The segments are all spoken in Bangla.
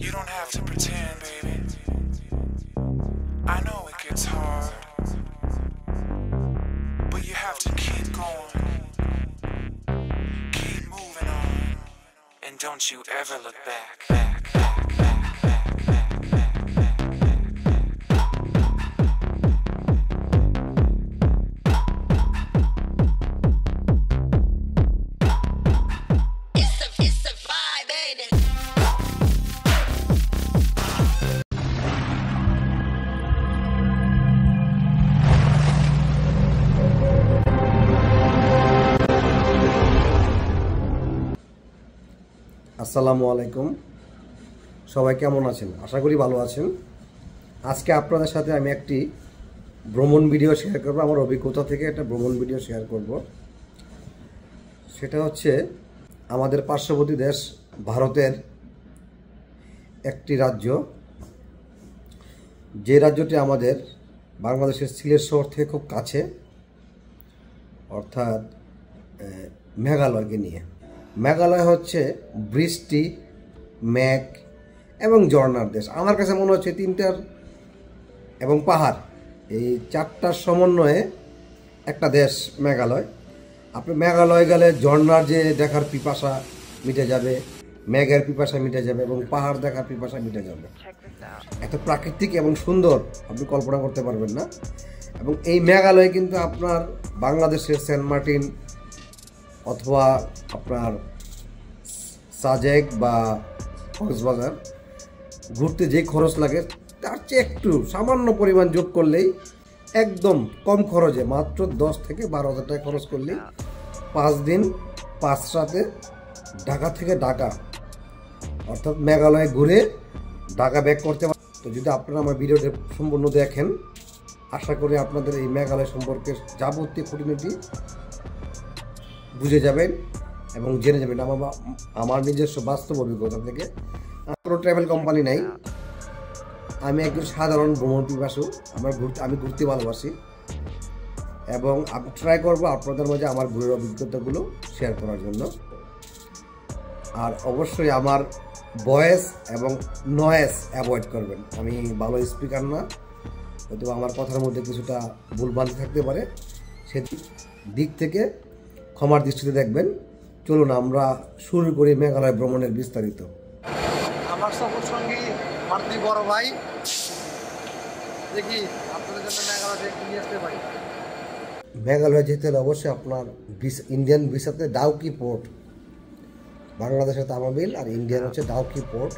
You don't have to pretend, baby. I know it gets hard, but you have to keep going, keep moving on, and don't you ever look back. আসসালামু আলাইকুম, সবাই কেমন আছেন? আশা করি ভালো আছেন। আজকে আপনাদের সাথে আমি একটি ভ্রমণ ভিডিও শেয়ার করব। আমার অভিজ্ঞতা থেকে একটা ভ্রমণ ভিডিও শেয়ার করব। সেটা হচ্ছে আমাদের পার্শ্ববর্তী দেশ ভারতের একটি রাজ্য, যে রাজ্যটি আমাদের বাংলাদেশের সিলেট শহর থেকে খুব কাছে, অর্থাৎ মেঘালয়কে নিয়ে। মেঘালয় হচ্ছে বৃষ্টি, মেঘ এবং ঝর্ণার দেশ। আমার কাছে মনে হচ্ছে তিনটার এবং পাহাড়, এই চারটার সমন্বয়ে একটা দেশ মেঘালয়। আপনি মেঘালয় গেলে ঝর্ণার যে দেখার পিপাসা মিটে যাবে, মেঘের পিপাসা মিটে যাবে এবং পাহাড় দেখার পিপাসা মিটে যাবে। এত প্রাকৃতিক এবং সুন্দর আপনি কল্পনা করতে পারবেন না। এবং এই মেঘালয় কিন্তু আপনার বাংলাদেশের সেন্ট মার্টিন অথবা আপনার সাজেক বা কক্সবাজার ঘুরতে যে খরচ লাগে তার চেয়ে একটু সামান্য পরিমাণ যোগ করলেই একদম কম খরচে, মাত্র 10 থেকে 12,000 টাকা খরচ করলেই 5 দিন 5 রাতে ঢাকা থেকে ঢাকা, অর্থাৎ মেঘালয় ঘুরে ঢাকা ব্যাক করতে পারেন। তো যদি আপনারা আমার ভিডিওটা সম্পূর্ণ দেখেন, আশা করি আপনাদের এই মেঘালয় সম্পর্কে যাবতীয় খুঁটিনাটি বুঝে যাবেন এবং জেনে যাবেন আমার নিজস্ব বাস্তব অভিজ্ঞতা থেকে। কোনো ট্রাভেল কোম্পানি নাই, আমি একজন সাধারণ ভ্রমণ পিপাসু। আমি ঘুরতে ভালোবাসি এবং আমি ট্রাই করবো আপনাদের মাঝে আমার ঘুরের অভিজ্ঞতাগুলো শেয়ার করার জন্য। আর অবশ্যই আমার ভয়েস এবং নয়েজ অ্যাভয়েড করবেন। আমি ভালো স্পিকার না, হয়তো আমার কথার মধ্যে কিছুটা ভুলভ্রান্তি থাকতে পারে, সেদিক থেকে ক্ষমার দৃষ্টিতে দেখবেন। চলুন আমরা শুরু করি মেঘালয় ভ্রমণের বিস্তারিত। আমার সফর সঙ্গী আমার দুই বড় ভাই, দেখি আপনাদের জন্য মেঘালয় নিয়ে আসতে পারি। মেঘালয় যেতে হলে অবশ্যই আপনার ইন্ডিয়ান ভিসাতে ডাউকি পোর্ট, বাংলাদেশের তামাবিল আর ইন্ডিয়ান হচ্ছে ডাউকি পোর্ট,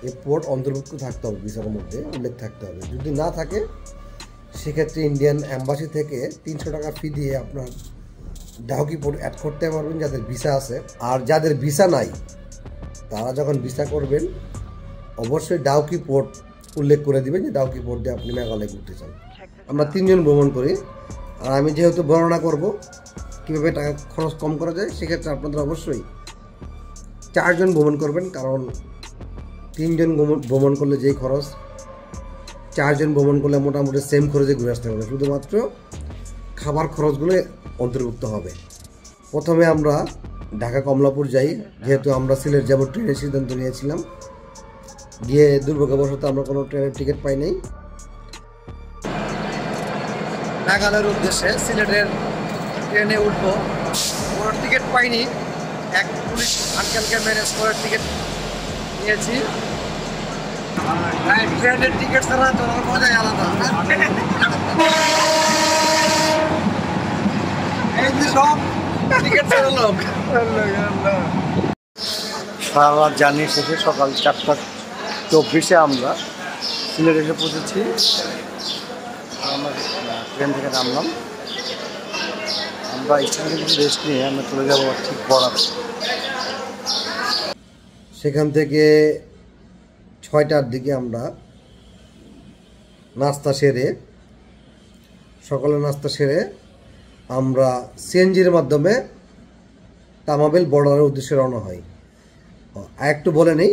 এই পোর্ট অন্তর্ভুক্ত থাকতে হবে, ভিসার মধ্যে উল্লেখ থাকতে হবে। যদি না থাকে সেক্ষেত্রে ইন্ডিয়ান অ্যাম্বাসি থেকে 300 টাকা ফি দিয়ে আপনার ডাউকি পোর্ট অ্যাড করতে পারবেন যাদের ভিসা আছে। আর যাদের ভিসা নাই তারা যখন ভিসা করবেন অবশ্যই ডাউকি পোর্ট উল্লেখ করে দিবেন যে ডাউকি পোর্ট দিয়ে আপনি মেঘালয় ঘুরতে চান। আমরা 3 জন ভ্রমণ করি, আর আমি যেহেতু বর্ণনা করব কীভাবে টাকা খরচ কম করা যায়, সেক্ষেত্রে আপনাদের অবশ্যই 4 জন ভ্রমণ করবেন, কারণ 3 জন ভ্রমণ করলে যেই খরচ, 4 জন ভ্রমণ করলে মোটামুটি সেম খরচে ঘুরে আসতে হবে, শুধুমাত্র খাবার খরচগুলো অন্তর্ভুক্ত হবে। প্রথমে আমরা ঢাকা কমলাপুর যাই, যেহেতু আমরা সিলেট যাব ট্রেনের সিদ্ধান্ত নিয়েছিলাম। গিয়ে দুর্ভাগ্যবশত আমরা কোনো ট্রেনের টিকিট পাই নাই। মেঘালয়ের উদ্দেশ্যে সিলেটের ট্রেনে উঠবো, কোনো টিকিট পাইনি। এক পুলিশ আঙ্কেলকে ম্যানেজ করে টিকিট নিয়েছি। ট্রেনের টিকিট ছাড়া তো মজাই আলাদা। সারা রাত জার্নি শেষে সকাল 4:24 আমরা সিলেট এসে পৌঁছেছি। আমরা ট্রেন থেকে নামলাম, আমরা স্টেশনে কিছু রেস্ট নিয়ে আমরা চলে যাবো ঠিক বরাবর। সেখান থেকে 6টার দিকে আমরা নাস্তা সেরে, সকালে নাস্তা সেরে আমরা সিএনজির মাধ্যমে তামাবিল বর্ডারের উদ্দেশ্যে রওনা হই। আর একটু বলে নেই,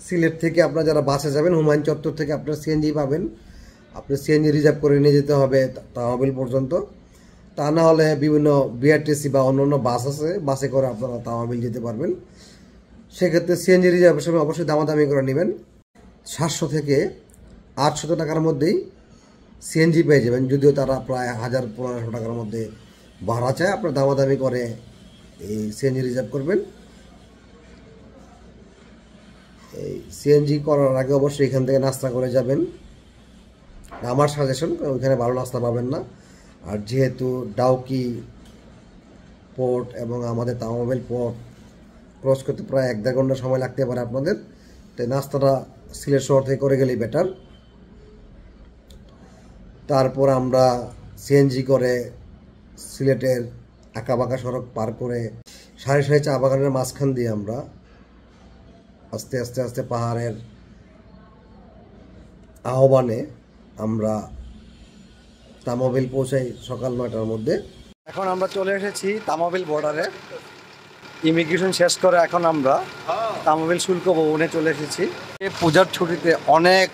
সিলেট থেকে আপনারা যারা বাসে যাবেন হুমায়ুন চত্বর থেকে আপনারা সিএনজি পাবেন। আপনি সিএনজি রিজার্ভ করে নিয়ে যেতে হবে তামাবিল পর্যন্ত। তা না হলে বিভিন্ন বিআরটিসি বা অন্যান্য বাস আছে, বাসে করে আপনারা তামাবিল যেতে পারবেন। সেক্ষেত্রে সিএনজি রিজার্ভের সময় অবশ্যই দামাদামি করে নেবেন। 700 থেকে 800 টাকার মধ্যেই সিএনজি পেয়ে যাবেন, যদিও তারা প্রায় 1000-1500 টাকার মধ্যে ভাড়া চায়। আপনার দামাদামি করে এই সিএনজি রিজার্ভ করবেন। এই সিএনজি করার আগে অবশ্যই এখান থেকে নাস্তা করে যাবেন, আমার সাজেশন, ওইখানে ভালো নাস্তা পাবেন না। আর যেহেতু ডাউকি পোর্ট এবং আমাদের তামাবিল পোর্ট ক্রস করতে প্রায় 1-1.5 ঘন্টা সময় লাগতে পারে আপনাদের, তাই নাস্তাটা সিলেট শহর থেকে করে গেলেই বেটার। তারপর আমরা সিএনজি করে সিলেটের আঁকাবাঁকা সড়ক পার করে সারি সারি চা বাগানের মাঝখান দিয়ে আমরা আস্তে আস্তে আস্তে পাহাড়ের আহ্বানে আমরা তামাবিল পৌঁছাই সকাল 9টার মধ্যে। এখন আমরা চলে এসেছি তামাবিল বর্ডারে, ইমিগ্রেশন শেষ করে এখন আমরা তামাবিল শুল্ক ভবনে চলে এসেছি। এই পূজার ছুটিতে অনেক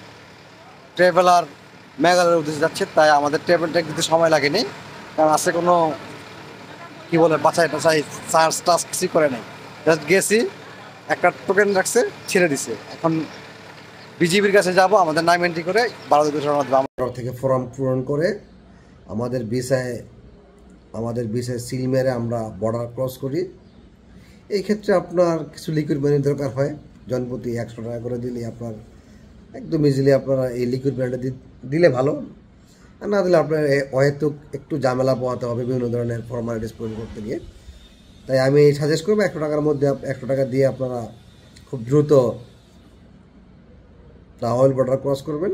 ট্রাভেলার মেঘালয়ের উদ্দেশ্যে যাচ্ছে, তাই আমাদের ট্রাভেলটা দিতে সময় লাগেনি, কারণ আছে কোনো কি বলে বাছাই টাছাই চার্জ টার্জ কিছুই করে নাই, জাস্ট গেছি, একটা টোকেন রাখছে, ছেড়ে দিছে। এখন বিজিবির কাছে যাব, আমাদের নাম এন্ট্রি করে 12 দিকে রওনা দেব। আমরা থেকে ফর্ম পূরণ করে আমাদের ভিসায় সিল মেরে আমরা বর্ডার ক্রস করি। এই ক্ষেত্রে আপনার কিছু লিকুইড মানির দরকার হয়, জনপ্রতি 100 টাকা করে দিলে আপনার একদম ইজিলি আপনারা এই লিকুইড মানিটা দিলে ভালো, আর না দিলে আপনার হয়তো একটু ঝামেলা পোহাতে হবে বিভিন্ন ধরনের ফর্মালিটিস পূরণ করতে গিয়ে। তাই আমি সাজেস্ট করবো 100 টাকার মধ্যে 100 টাকা দিয়ে আপনারা খুব দ্রুত তামাবিল বর্ডার ক্রস করবেন।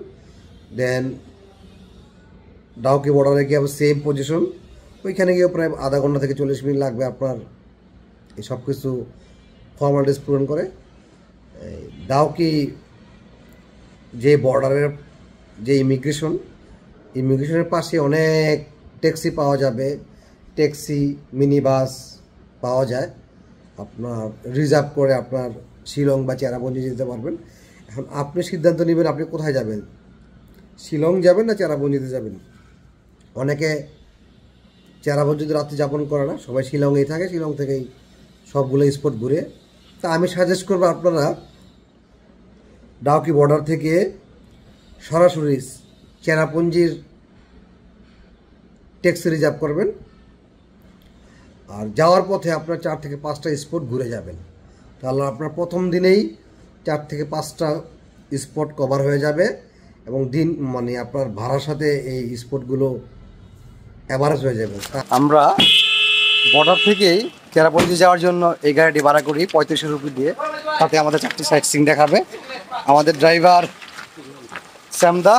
দেন ডাউকি বর্ডারে গিয়ে আবার সেম পজিশন, ওইখানে গিয়ে প্রায় আধা ঘন্টা থেকে 40 মিনিট লাগবে আপনার এই সব কিছু ফর্মালিটিস পূরণ করে। ডাউকি যে বর্ডারের যে ইমিগ্রেশনের পাশে অনেক ট্যাক্সি পাওয়া যাবে, ট্যাক্সি মিনি বাস পাওয়া যায়, আপনার রিজার্ভ করে আপনার শিলং বা চেরাপুঞ্জি যেতে পারবেন। এখন আপনি সিদ্ধান্ত নেবেন আপনি কোথায় যাবেন, শিলং যাবেন না চেরাপুঞ্জিতে যাবেন। অনেকে চেরাপুঞ্জিতে রাত্রি যাপন করে না, সবাই শিলংয়েই থাকে, শিলং থেকেই সবগুলো স্পট ঘুরে। তা আমি সাজেস্ট করবো আপনারা ডাউকি বর্ডার থেকে সরাসরি চেরাপুঞ্জির ট্যাক্সি রিজার্ভ করবেন, আর যাওয়ার পথে আপনার 4 থেকে 5টা স্পট ঘুরে যাবেন। তাহলে আপনার প্রথম দিনেই 4 থেকে 5টা স্পট কভার হয়ে যাবে, এবং দিন মানে আপনার ভাড়ার সাথে এই স্পটগুলো অ্যাভারেজ হয়ে যাবে। আমরা বর্ডার থেকেই চেরাপুঞ্জি যাওয়ার জন্য এই গাড়িটি ভাড়া করি 3500 রুপি দিয়ে, তাতে আমাদের 4টি সাইট সিং দেখাবে। আমাদের ড্রাইভার শ্যামদা।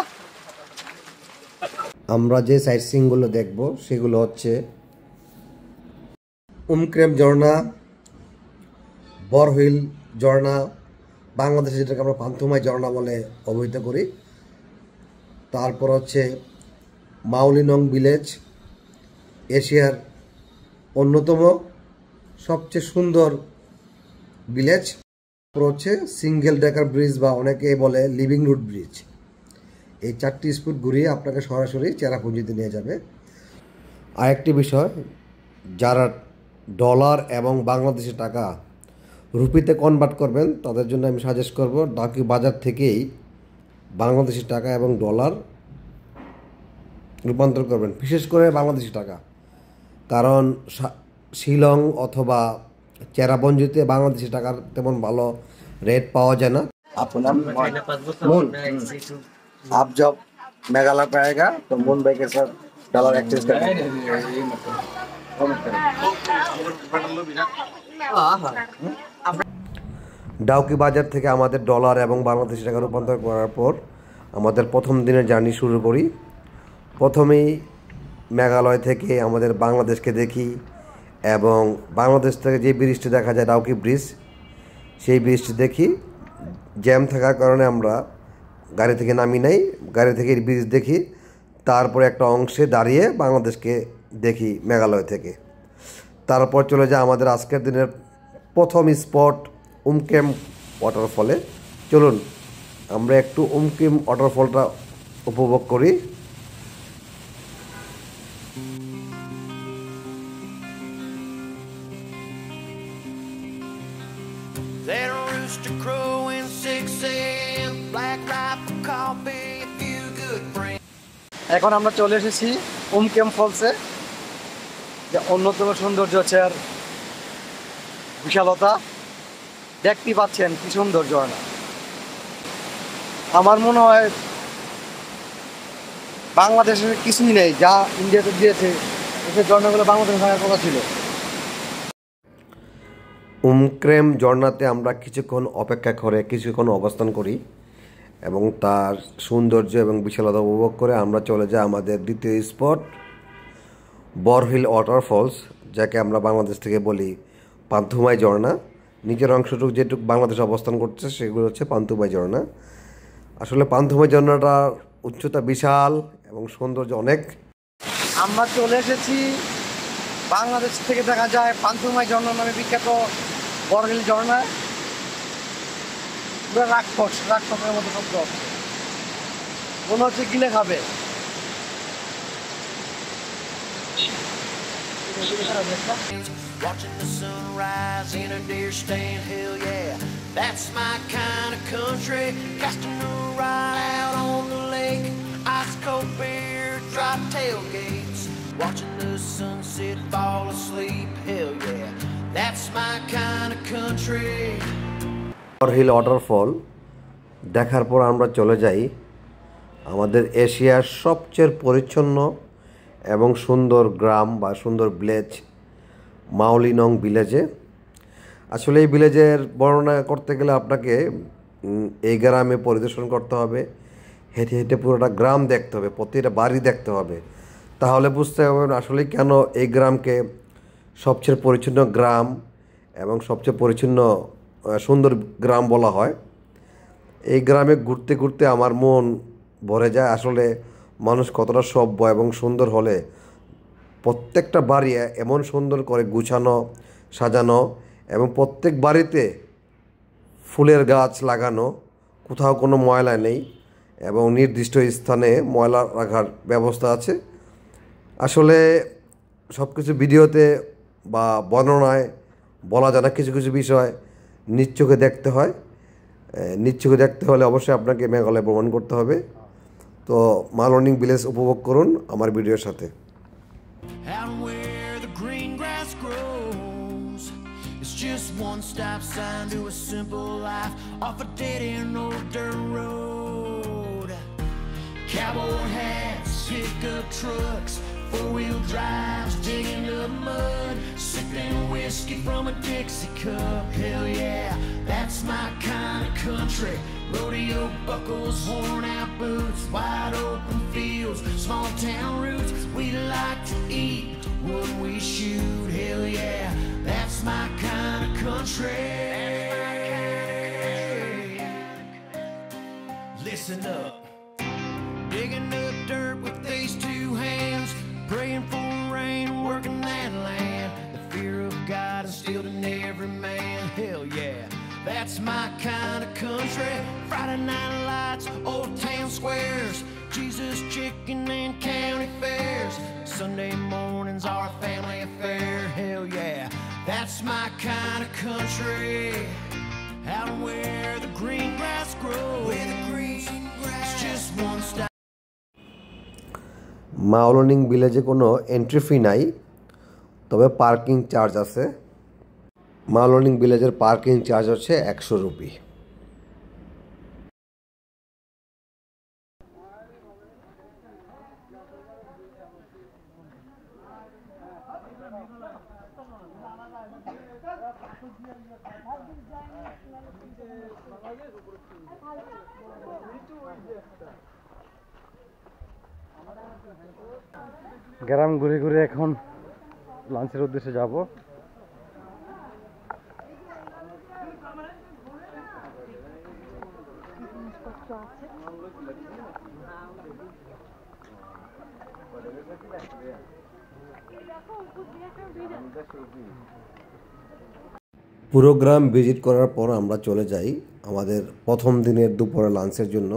আমরা যে সাইট সিনগুলো দেখব সেগুলো হচ্ছে উমক্রেম ঝর্ণা, বরহিল ঝর্ণা, বাংলাদেশে যেটাকে আমরা পান্থমাই ঝর্ণা বলে অবহিত করি। তারপর হচ্ছে মাউলিনং ভিলেজ, এশিয়ার অন্যতম সবচেয়ে সুন্দর ভিলেজ। তারপর হচ্ছে সিঙ্গেল ডেকার ব্রিজ বা অনেকে বলে লিভিং রুট ব্রিজ। এই 4টি স্পট ঘুরিয়ে আপনাকে সরাসরি চেরাপুঞ্জিতে নিয়ে যাবে। আরেকটি বিষয়, যারা ডলার এবং বাংলাদেশি টাকা রুপিতে কনভার্ট করবেন তাদের জন্য আমি সাজেস্ট করব ডাউকি বাজার থেকেই বাংলাদেশি টাকা এবং ডলার রূপান্তর করবেন, বিশেষ করে বাংলাদেশি টাকা, কারণ শিলং অথবা চেরাপুঞ্জিতে বাংলাদেশি টাকার তেমন ভালো রেট পাওয়া যায় না। আপনার आप जब मेघालय पे आएगा तो मून भाई के साथ डॉलर एक्सचेंज करेंगे। ডাউকি বাজার থেকে আমাদের ডলার এবং বাংলাদেশি টাকা রূপান্তর করার পর আমাদের প্রথম দিনের জার্নি শুরু করি। প্রথমেই মেঘালয় থেকে আমাদের বাংলাদেশকে দেখি, এবং বাংলাদেশ থেকে যে ব্রিজটি দেখা যায় ডাউকি ব্রিজ, সেই ব্রিজটি দেখি। জ্যাম থাকার কারণে আমরা গাড়ি থেকে নামি নাই, গাড়ি থেকে ব্রিজ দেখি, তারপরে একটা অংশে দাঁড়িয়ে বাংলাদেশকে দেখি মেঘালয় থেকে। তারপর চলে যায় আমাদের আজকের দিনের প্রথম স্পট উমক্রেম ওয়াটারফলে। চলুন আমরা একটু উমক্রেম ওয়াটারফলটা উপভোগ করি। There rooster crowing 6 a.m. Black rifle coffee, a few good friends. এখন আমরা চলে এসেছি উমকেম ফলসে, যে অন্যতম সৌন্দর্য হচ্ছে আর বিশালতা। দেখতে পাচ্ছেন কি সুন্দর ঝর্ণা। আমার মনে হয় বাংলাদেশের কিছুই নেই যা ইন্ডিয়াতে দিয়েছে, সেই ঝর্ণাগুলো বাংলাদেশে থাকার কথা ছিল। উমক্রেম ঝর্ণাতে আমরা কিছুক্ষণ অপেক্ষা করে কিছুক্ষণ অবস্থান করি এবং তার সৌন্দর্য এবং বিশালতা উপভোগ করে আমরা চলে যাই আমাদের দ্বিতীয় স্পট বরহিল ওয়াটারফলস, যাকে আমরা বাংলাদেশ থেকে বলি পান্থুমাই ঝর্ণা। নিচের অংশটুকু যেটুকু বাংলাদেশে অবস্থান করছে সেগুলো হচ্ছে পান্থুমাই ঝর্ণা। আসলে পান্থুমাই ঝর্ণাটার উচ্চতা বিশাল এবং সৌন্দর্য অনেক। আমরা চলে এসেছি বাংলাদেশ থেকে দেখা যায় পান্থুমাই ঝর্ণা নামে বিখ্যাত বরহিল ঝর্ণা। পুরো রাক্ষসের মতো শব্দ, মনে হচ্ছে গিলে খাবে। Watching the sunrise in a deer stand, hell yeah, that's my kind of country. Casting a ride out on the lake, ice cold beer, dry tailgates. Watching the sunset fall asleep, hell yeah, that's my kind of country. Borhil waterfall দেখার পর আমরা চলে যাই আমাদের এশিয়ার সবচেয়ে পরিচ্ছন্ন এবং সুন্দর গ্রাম বা সুন্দর ভিলেজ মাওলিনং ভিলেজে। আসলে এই ভিলেজের বর্ণনা করতে গেলে আপনাকে এই গ্রামে পরিদর্শন করতে হবে, হেঁটে হেঁটে পুরোটা গ্রাম দেখতে হবে, প্রতিটা বাড়ি দেখতে হবে, তাহলে বুঝতে হবে আসলে কেন এই গ্রামকে সবচেয়ে পরিচ্ছন্ন গ্রাম এবং সবচেয়ে পরিচ্ছন্ন সুন্দর গ্রাম বলা হয়। এই গ্রামে ঘুরতে ঘুরতে আমার মন ভরে যায়। আসলে মানুষ কতটা সভ্য এবং সুন্দর হলে প্রত্যেকটা বাড়ি এমন সুন্দর করে গুছানো সাজানো এবং প্রত্যেক বাড়িতে ফুলের গাছ লাগানো, কোথাও কোনো ময়লা নেই এবং নির্দিষ্ট স্থানে ময়লা রাখার ব্যবস্থা আছে। আসলে সব কিছু ভিডিওতে বা বর্ণনায় বলা যায় না, কিছু কিছু বিষয় নিজ চোখে দেখতে হয়। নিজ চোখে দেখতে হলে অবশ্যই আপনাকে মেঘালয় ভ্রমণ করতে হবে। তো মাওলিনং ভিলেজ উপভোগ করুন আমার ভিডিওর সাথে। Out where the green grass grows, it's just one stop sign to a simple life off a dead-end old dirt road. Cowboy hats, pickup trucks, four-wheel drives, digging up mud, sipping whiskey from a Dixie cup. Hell yeah, that's my kind of country. Rodeo buckles, worn-out boots, wide open fields, small town roots. We like to eat what we shoot. Hell yeah, that's my kind of country. Listen up. Digging up dirt with these two hands, praying for rain, working that land. The fear of God instilled in every man. Hell yeah, that's my kind of country. Friday night lights, old town squares, Jesus chicken and county fairs. Sunday mornings are a family affair. Hell yeah, that's my kind of country. Out where the green grass grows, where the green grass, it's just one stop. Mawlynnong ভিলেজে কোনো এন্ট্রি ফি নাই, তবে পার্কিং চার্জ আছে। মাওলিনং ভিলেজের পার্কিং চার্জ হচ্ছে 100 রুপি। গ্রাম ঘুরে ঘুরে এখন লাঞ্চের উদ্দেশ্যে যাব। পুরো গ্রাম ভিজিট করার পর আমরা চলে যাই আমাদের প্রথম দিনের দুপুরে লাঞ্চের জন্য।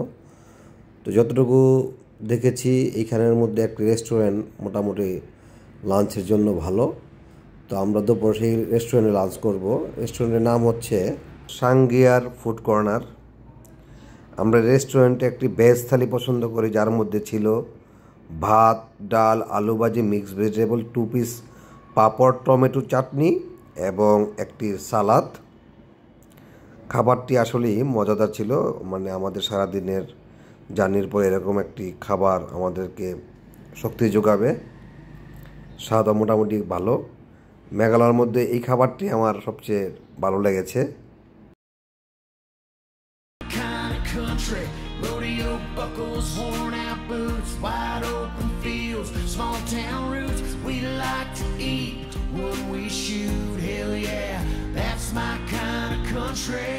তো যতটুকু দেখেছি এইখানের মধ্যে একটি রেস্টুরেন্ট মোটামুটি লাঞ্চের জন্য ভালো। তো আমরা দুপুরে সেই রেস্টুরেন্টে লাঞ্চ করব। রেস্টুরেন্টের নাম হচ্ছে সাঙ্গিয়ার ফুড কর্নার। আমরা রেস্টুরেন্টে একটি ভেজ থালি পছন্দ করি, যার মধ্যে ছিল ভাত, ডাল, আলু ভাজি, মিক্সড ভেজিটেবল, 2 পিস পাঁপড়, টমেটো চাটনি এবং একটি সালাদ। খাবারটি আসলেই মজাদার ছিল, মানে আমাদের সারাদিনের জার্নির পর এরকম একটি খাবার আমাদেরকে শক্তি যোগাবে। স্বাদও মোটামুটি ভালো। মেঘালয়ের মধ্যে এই খাবারটি আমার সবচেয়ে ভালো লেগেছে। Country, rodeo buckles, worn out boots, wide open fields, small town roots. We like to eat what we shoot. Hell yeah, that's my kind of country.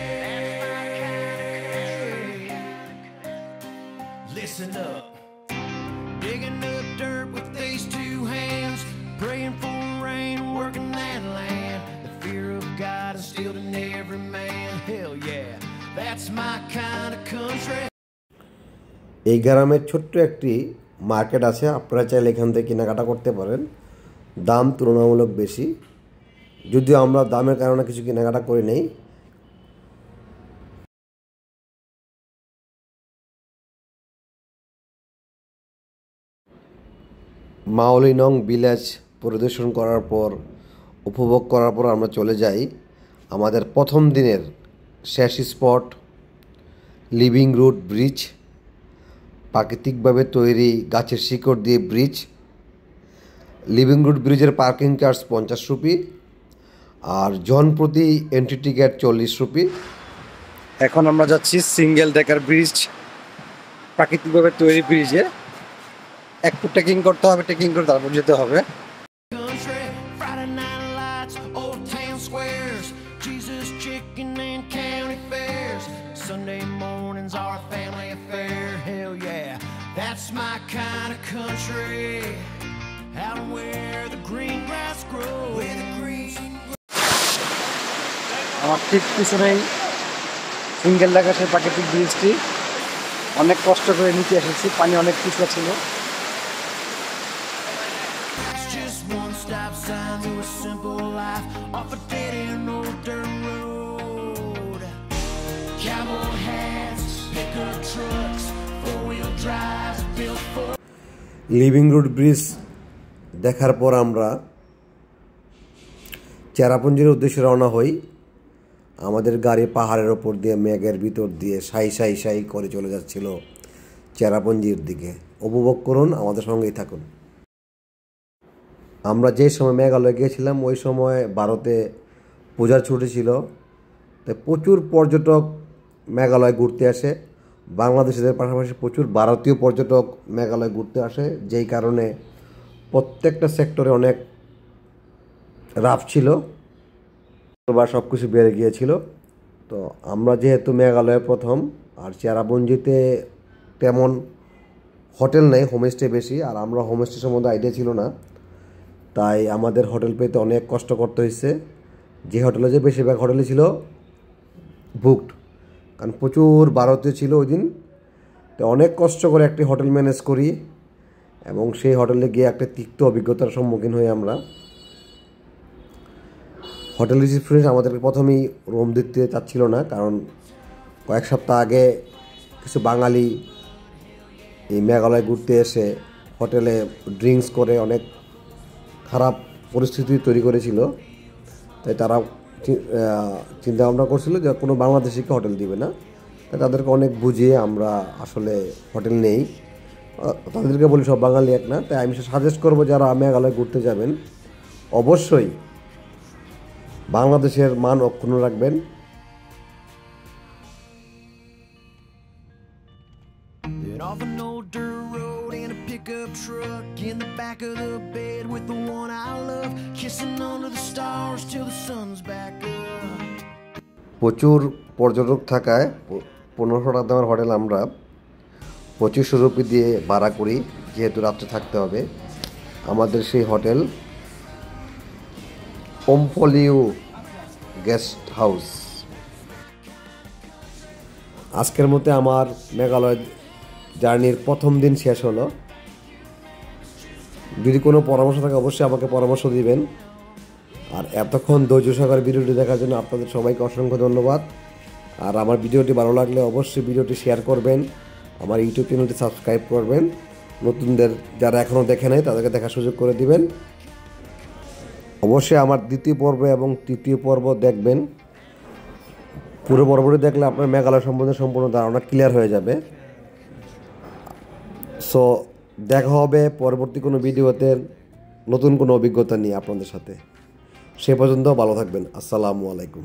Listen up, digging up dirt with these 2 hands, praying for rain, working that land. The fear of God instilled in every man. Hell yeah, that's my kind of country. এই গ্রামের ছোট্ট একটি মার্কেট আছে, আপনারা চাইলে এখান থেকে কেনাকাটা করতে পারেন। দাম তুলনামূলক বেশি, যদিও আমরা দামের কারণে কিছু কেনাকাটা করে নেই। মাওলিনং ভিলেজ পরিদর্শন করার পর, উপভোগ করার পর আমরা চলে যাই আমাদের প্রথম দিনের শেষ স্পট, লিভিং রুট ব্রিজ। প্রাকৃতিকভাবে তৈরি গাছের শিকড় দিয়ে ব্রিজ। লিভিং রুট ব্রিজের পার্কিং চার্জ 50 রুপি, আর জন প্রতি এন্ট্রি টিকিট 40 রুপি। এখন আমরা যাচ্ছি সিঙ্গেল ডেকার ব্রিজ, প্রাকৃতিকভাবে তৈরি ব্রিজে। একটু ট্রেকিং করতে হবে, ট্রেকিং করে তারপর যেতে হবে। Country, Friday night lights, old town squares, Jesus chicken and county fairs. Sunday mornings are a family affair. Hell yeah, that's my kind of country. Out where the green grass grows. Where the green. আমার ঠিক পিছনেই সিঙ্গেল ডেকার সেই প্রাকৃতিক ব্রিজটি। অনেক কষ্ট করে নিচে এসেছি, পানি অনেক পিছলা ছিল। Stop sign to a simple life off a dead end old dirt road. Cowboy hats, pickup trucks, 4-wheel drives built for. Living root bridge দেখার পর আমরা চেরাপুঞ্জির উদ্দেশ্যে রওনা হই। আমাদের গাড়ি পাহাড়ের ওপর দিয়ে মেঘের ভিতর দিয়ে সাই সাই সাই করে চলে যাচ্ছিল চেরাপুঞ্জির দিকে। উপভোগ করুন, আমাদের সঙ্গেই থাকুন। আমরা যে সময় মেঘালয় গিয়েছিলাম ওই সময় ভারতে পূজার ছুটি ছিল, তাই প্রচুর পর্যটক মেঘালয় ঘুরতে আসে। বাংলাদেশিদের পাশাপাশি প্রচুর ভারতীয় পর্যটক মেঘালয় ঘুরতে আসে, যেই কারণে প্রত্যেকটা সেক্টরে অনেক রাফ ছিল বা সব কিছু বেড়ে গিয়েছিল। তো আমরা যেহেতু মেঘালয়ে প্রথম, আর চেরাপুঞ্জিতে তেমন হোটেল নেই, হোমস্টে বেশি, আর আমরা হোমস্টে সম্বন্ধে আইডিয়া ছিল না, তাই আমাদের হোটেল পেতে অনেক কষ্ট করতে হয়েছে। যে হোটেলে যে বেশিরভাগ হোটেলই ছিল বুকড, কারণ প্রচুর ভারতীয় ছিল ওই দিন। তো অনেক কষ্ট করে একটি হোটেল ম্যানেজ করি এবং সেই হোটেলে গিয়ে একটা তিক্ত অভিজ্ঞতার সম্মুখীন হই আমরা। হোটেল রিসিপশনিস্ট আমাদেরকে প্রথমেই রুম দিতে চাচ্ছিল না, কারণ কয়েক সপ্তাহ আগে কিছু বাঙালি এই মেঘালয় ঘুরতে এসে হোটেলে ড্রিঙ্কস করে অনেক খারাপ পরিস্থিতি তৈরি করেছিল। তাই তারা চিন্তা ভাবনা করছিল যে কোনো বাংলাদেশিকে হোটেল দিবে না। তাই তাদেরকে অনেক বুঝিয়ে আমরা আসলে হোটেল নেই। তাদেরকে বলি সব বাঙালি এক না। তাই আমি সাজেস্ট করবো যারা মেঘালয় ঘুরতে যাবেন অবশ্যই বাংলাদেশের মান অক্ষুণ্ণ রাখবেন। Off an old dirt road in a pickup truck, in the back of the bed with the one I love, kissing under the stars till the sun's back up. প্রচুর পর্যটক থাকায় 1500 টাকা দামের হোটেল আমরা 2500 রুপি দিয়ে ভাড়া করি, যেহেতু রাত্রে থাকতে হবে। আমাদের সেই হোটেল ওমফলিউ গেস্ট হাউস। আজকের মধ্যে আমার মেঘালয় জার্নির প্রথম দিন শেষ হলো। যদি কোনো পরামর্শ থাকে অবশ্যই আমাকে পরামর্শ দিবেন। আর এতক্ষণ ধৈর্য সহকারে ভিডিওটি দেখার জন্য আপনাদের সবাইকে অসংখ্য ধন্যবাদ। আর আমার ভিডিওটি ভালো লাগলে অবশ্যই ভিডিওটি শেয়ার করবেন, আমার ইউটিউব চ্যানেলটি সাবস্ক্রাইব করবেন, নতুনদের যারা এখনও দেখে নাই তাদেরকে দেখার সুযোগ করে দিবেন। অবশ্যই আমার দ্বিতীয় পর্ব এবং তৃতীয় পর্ব দেখবেন। পুরো পর্বটি দেখলে আপনার মেঘালয় সম্বন্ধে সম্পূর্ণ ধারণা ক্লিয়ার হয়ে যাবে। সো দেখা হবে পরবর্তী কোনো ভিডিওতে নতুন কোনো অভিজ্ঞতা নিয়ে আপনাদের সাথে। সে পর্যন্ত ভালো থাকবেন। আসসালামু আলাইকুম।